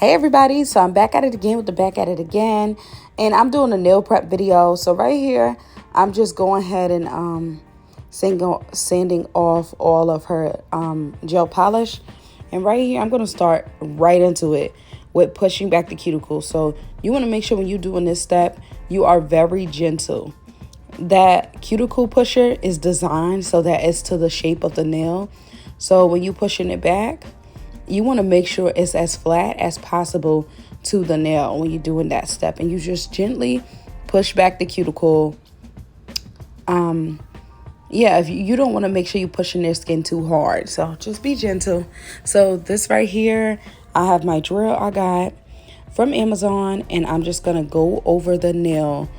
Hey everybody, so I'm back at it again with the back at it again, and I'm doing a nail prep video. So right here I'm just going ahead and sanding off all of her gel polish, and right here I'm going to start right into it with pushing back the cuticle. So you want to make sure when you're doing this step you are very gentle. That cuticle pusher is designed so that it's to the shape of the nail, so when you pushing it back you want to make sure it's as flat as possible to the nail when you're doing that step, and you just gently push back the cuticle. If you don't want to make sure you're pushing their skin too hard, so just be gentle. So this right here, I have my drill I got from Amazon, and I'm just gonna go over the nail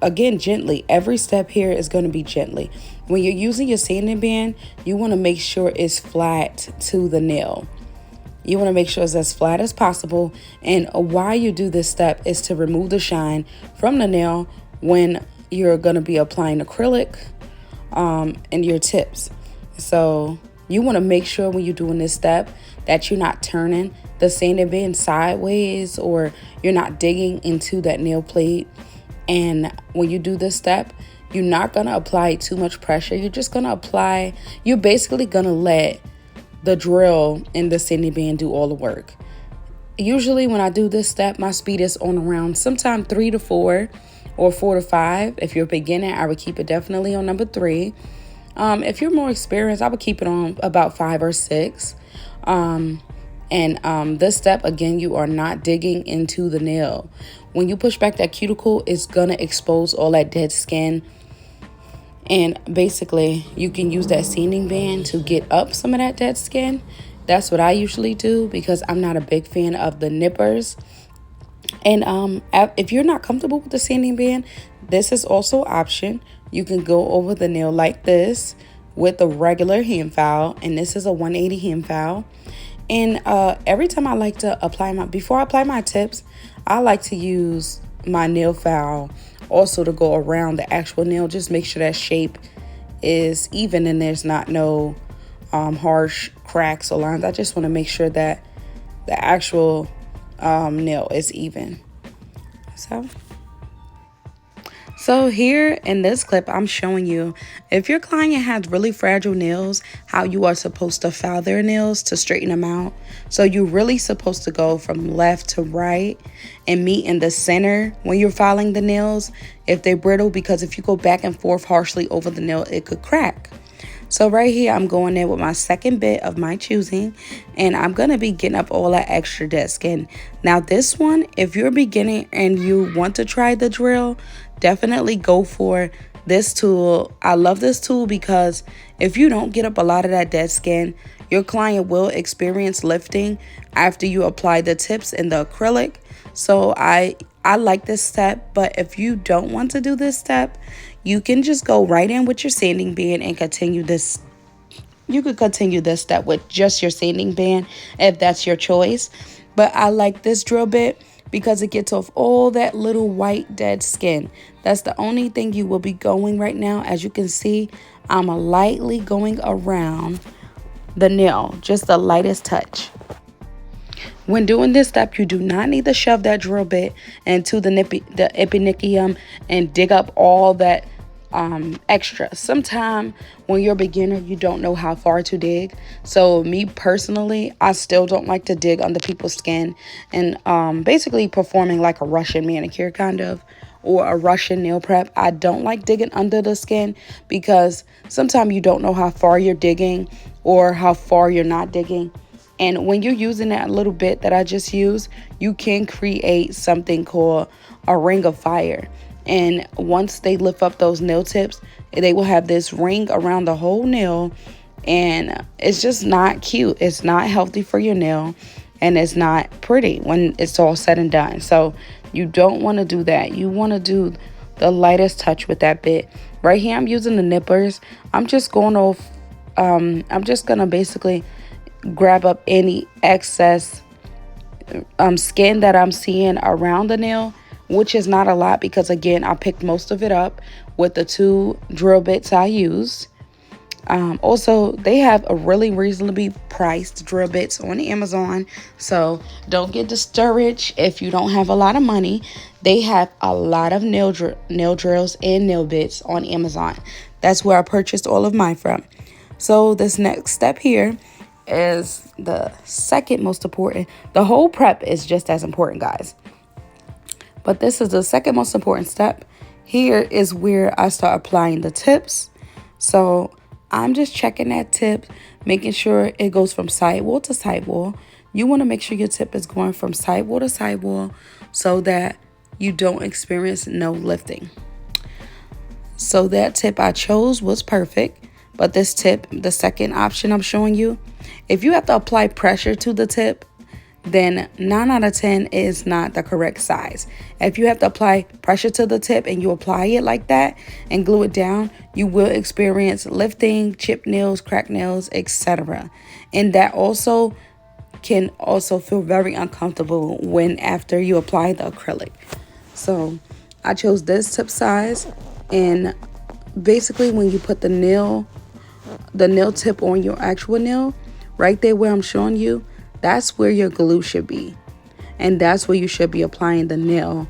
again gently. Every step here is going to be gently. When you're using your sanding band, you want to make sure it's flat to the nail. You want to make sure it's as flat as possible, and why you do this step is to remove the shine from the nail when you're going to be applying acrylic in your tips. So you want to make sure when you're doing this step that you're not turning the sanding band sideways, or you're not digging into that nail plate. And when you do this step, you're not going to apply too much pressure. You're just going to apply, you're basically going to let the drill and the sanding band do all the work. Usually when I do this step, my speed is on around sometime 3 to 4 or 4 to 5. If you're a beginner, I would keep it definitely on number 3. If you're more experienced, I would keep it on about 5 or 6. This step, again, you are not digging into the nail. When you push back that cuticle, it's going to expose all that dead skin. And basically, you can use that sanding band to get up some of that dead skin. That's what I usually do because I'm not a big fan of the nippers. And if you're not comfortable with the sanding band, this is also an option. You can go over the nail like this with a regular hand file. And this is a 180 hand file. And every time I like to before I apply my tips, I like to use my nail file also to go around the actual nail. Just make sure that shape is even and there's not no harsh cracks or lines. I just want to make sure that the actual nail is even. So here in this clip, I'm showing you if your client has really fragile nails, how you are supposed to file their nails to straighten them out. So you're really supposed to go from left to right and meet in the center when you're filing the nails if they're brittle, because if you go back and forth harshly over the nail, it could crack. So right here, I'm going in with my second bit of my choosing, and I'm going to be getting up all that extra dead skin. Now this one, if you're a beginner and you want to try the drill, definitely go for this tool. I love this tool because if you don't get up a lot of that dead skin, your client will experience lifting after you apply the tips and the acrylic. So I like this step, but if you don't want to do this step, you can just go right in with your sanding band and continue this. You could continue this step with just your sanding band if that's your choice. But I like this drill bit because it gets off all that little white dead skin. That's the only thing you will be going right now. As you can see, I'm lightly going around the nail, just the lightest touch. When doing this step, you do not need to shove that drill bit into the epinicium and dig up all that extra. Sometimes when you're a beginner, you don't know how far to dig. So me personally, I still don't like to dig under people's skin and basically performing like a Russian manicure kind of, or a Russian nail prep. I don't like digging under the skin because sometimes you don't know how far you're digging or how far you're not digging. And when you're using that little bit that I just used, you can create something called a ring of fire. And once they lift up those nail tips, they will have this ring around the whole nail. And it's just not cute. It's not healthy for your nail. And it's not pretty when it's all said and done. So you don't want to do that. You want to do the lightest touch with that bit. Right here, I'm using the nippers. I'm just going off. I'm just going to basically grab up any excess skin that I'm seeing around the nail, which is not a lot because again I picked most of it up with the 2 drill bits I used. Also, they have a really reasonably priced drill bits on Amazon. So don't get discouraged if you don't have a lot of money. They have a lot of nail drills and nail bits on Amazon. That's where I purchased all of mine from. So this next step here is the second most important. The whole prep is just as important, guys. But this is the second most important step. Here is where I start applying the tips. So I'm just checking that tip, making sure it goes from sidewall to sidewall. You want to make sure your tip is going from sidewall to sidewall so that you don't experience no lifting. So that tip I chose was perfect. But this tip, the second option I'm showing you, if you have to apply pressure to the tip, then 9 out of 10 is not the correct size. If you have to apply pressure to the tip and you apply it like that and glue it down, you will experience lifting, chipped nails, cracked nails, etc. And that also can also feel very uncomfortable when after you apply the acrylic. So I chose this tip size, and basically when you put the nail tip on your actual nail, right there where I'm showing you, that's where your glue should be. And that's where you should be applying the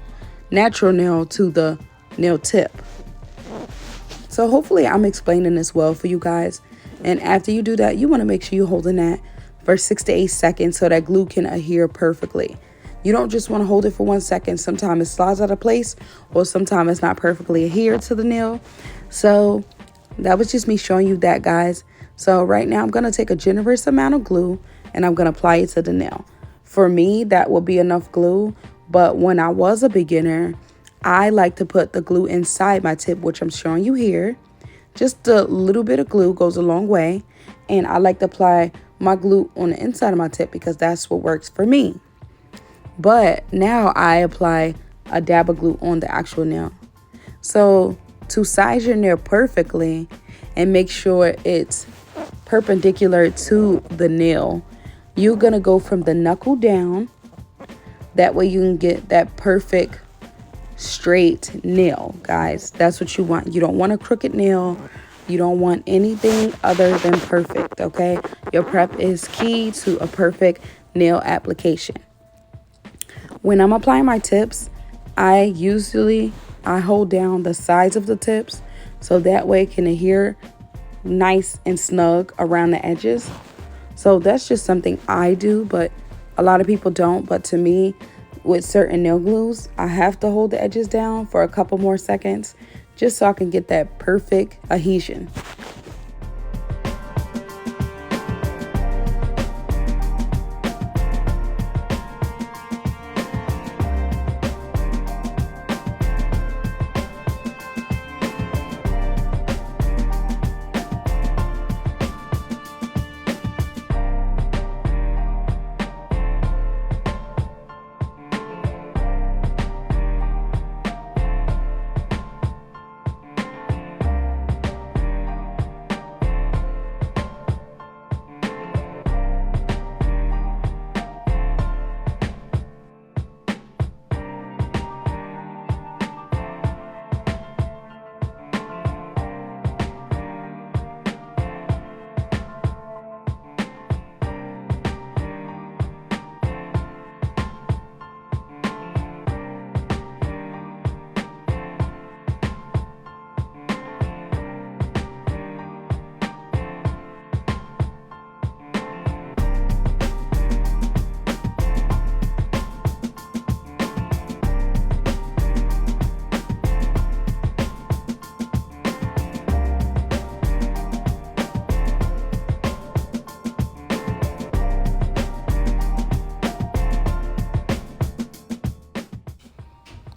natural nail to the nail tip. So hopefully I'm explaining this well for you guys. And after you do that, you want to make sure you're holding that for 6 to 8 seconds so that glue can adhere perfectly. You don't just want to hold it for 1 second. Sometimes it slides out of place, or sometimes it's not perfectly adhered to the nail. So that was just me showing you that, guys. So right now I'm going to take a generous amount of glue and I'm going to apply it to the nail. For me, that will be enough glue. But when I was a beginner, I like to put the glue inside my tip, which I'm showing you here. Just a little bit of glue goes a long way. And I like to apply my glue on the inside of my tip because that's what works for me. But now I apply a dab of glue on the actual nail. So to size your nail perfectly and make sure it's perpendicular to the nail, you're going to go from the knuckle down. That way you can get that perfect straight nail, guys. That's what you want. You don't want a crooked nail. You don't want anything other than perfect, okay? Your prep is key to a perfect nail application. When I'm applying my tips, I hold down the sides of the tips so that way it can adhere nice and snug around the edges. So that's just something I do, but a lot of people don't. But to me, with certain nail glues, I have to hold the edges down for a couple more seconds just so I can get that perfect adhesion.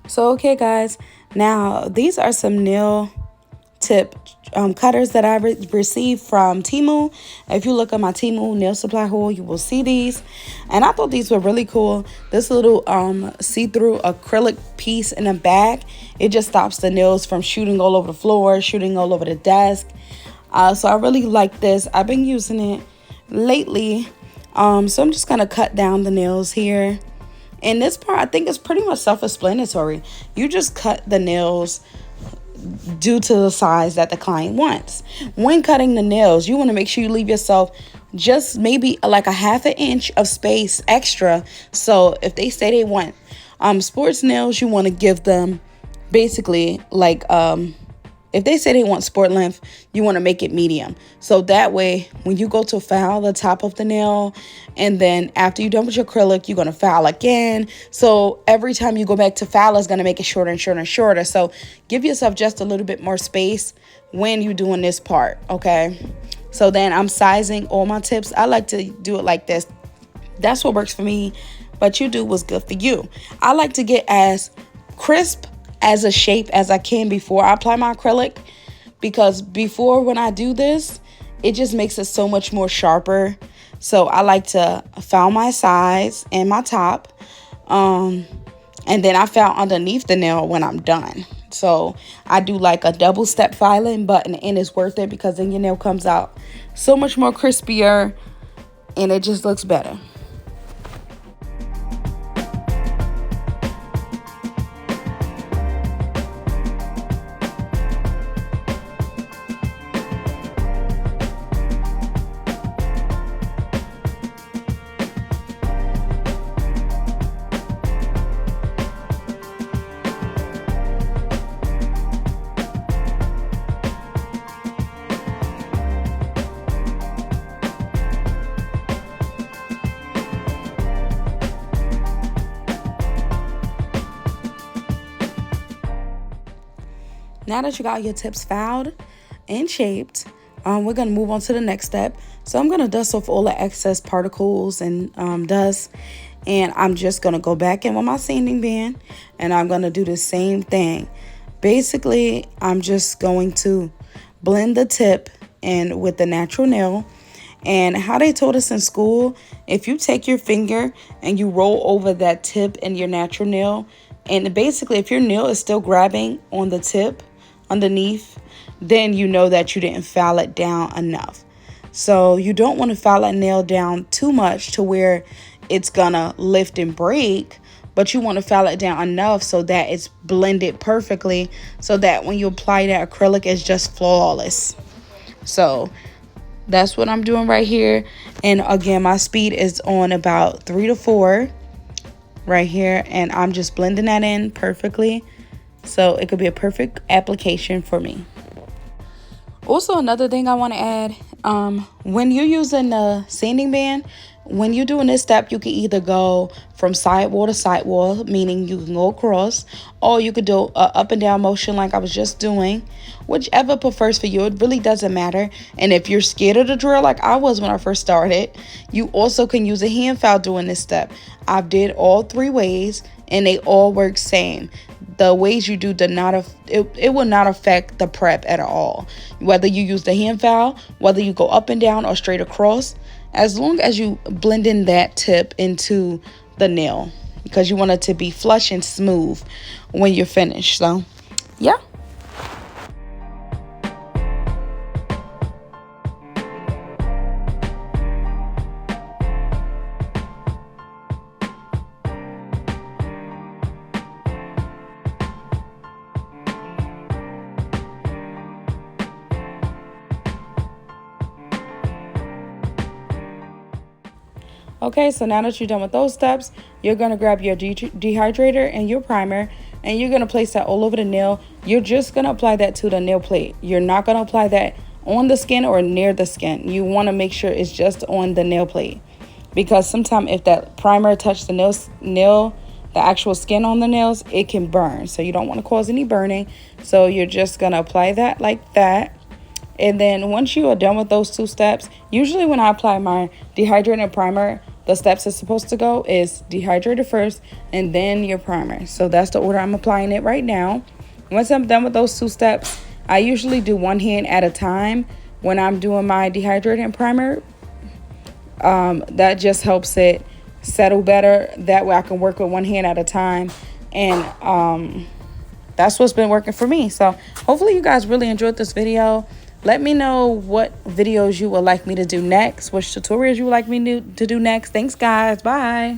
So, okay, guys, now these are some nail tip cutters that I received from Temu. If you look at my Temu nail supply haul, you will see these. And I thought these were really cool. This little see-through acrylic piece in the back, it just stops the nails from shooting all over the floor, shooting all over the desk. So I really like this. I've been using it lately. So I'm just going to cut down the nails here. And this part, I think, is pretty much self-explanatory. You just cut the nails due to the size that the client wants. When cutting the nails, you want to make sure you leave yourself just maybe like a half an inch of space extra. So if they say they want sports nails, you want to give them basically like if they say they want sport length, you want to make it medium. So that way, when you go to file the top of the nail, and then after you're done with your acrylic, you're going to file again. So every time you go back to file, it's going to make it shorter and shorter and shorter. So give yourself just a little bit more space when you're doing this part, okay? So then I'm sizing all my tips. I like to do it like this. That's what works for me, but you do what's good for you. I like to get as crisp as a shape as I can before I apply my acrylic, because before when I do this, it just makes it so much more sharper. So I like to file my sides and my top, and then I file underneath the nail when I'm done. So I do like a double step filing, but in the end it's worth it because then your nail comes out so much more crispier and it just looks better. Now that you got your tips filed and shaped, we're going to move on to the next step. So I'm going to dust off all the excess particles and dust. And I'm just going to go back in with my sanding band. And I'm going to do the same thing. Basically, I'm just going to blend the tip in with the natural nail. And how they told us in school, if you take your finger and you roll over that tip in your natural nail, and basically if your nail is still grabbing on the tip underneath, then you know that you didn't file it down enough. So you don't want to file that nail down too much to where it's gonna lift and break, but you want to file it down enough so that it's blended perfectly, so that when you apply that acrylic, it's just flawless. So that's what I'm doing right here. And again, my speed is on about 3 to 4 right here, and I'm just blending that in perfectly so it could be a perfect application for me. Also, another thing I want to add, when you're using the sanding band, when you're doing this step, you can either go from sidewall to sidewall, meaning you can go across, or you could do a up and down motion like I was just doing. Whichever prefers for you, it really doesn't matter. And if you're scared of the drill like I was when I first started, you also can use a hand file doing this step. I've did all 3 ways and they all work same. The ways you do it will not affect the prep at all. Whether you use the hand file, whether you go up and down or straight across, as long as you blend in that tip into the nail, because you want it to be flush and smooth when you're finished. So yeah. Okay, so now that you're done with those steps, you're going to grab your dehydrator and your primer, and you're going to place that all over the nail. You're just going to apply that to the nail plate. You're not going to apply that on the skin or near the skin. You want to make sure it's just on the nail plate, because sometimes if that primer touches the actual skin on the nails, it can burn. So you don't want to cause any burning. So you're just going to apply that like that. And then once you are done with those 2 steps, usually when I apply my dehydrated primer, the steps it's supposed to go is dehydrated first and then your primer. So that's the order I'm applying it right now. Once I'm done with those 2 steps, I usually do one hand at a time when I'm doing my dehydrated primer. That just helps it settle better. That way I can work with one hand at a time. And that's what's been working for me. So hopefully you guys really enjoyed this video. Let me know what videos you would like me to do next, which tutorials you would like me to do next. Thanks, guys. Bye.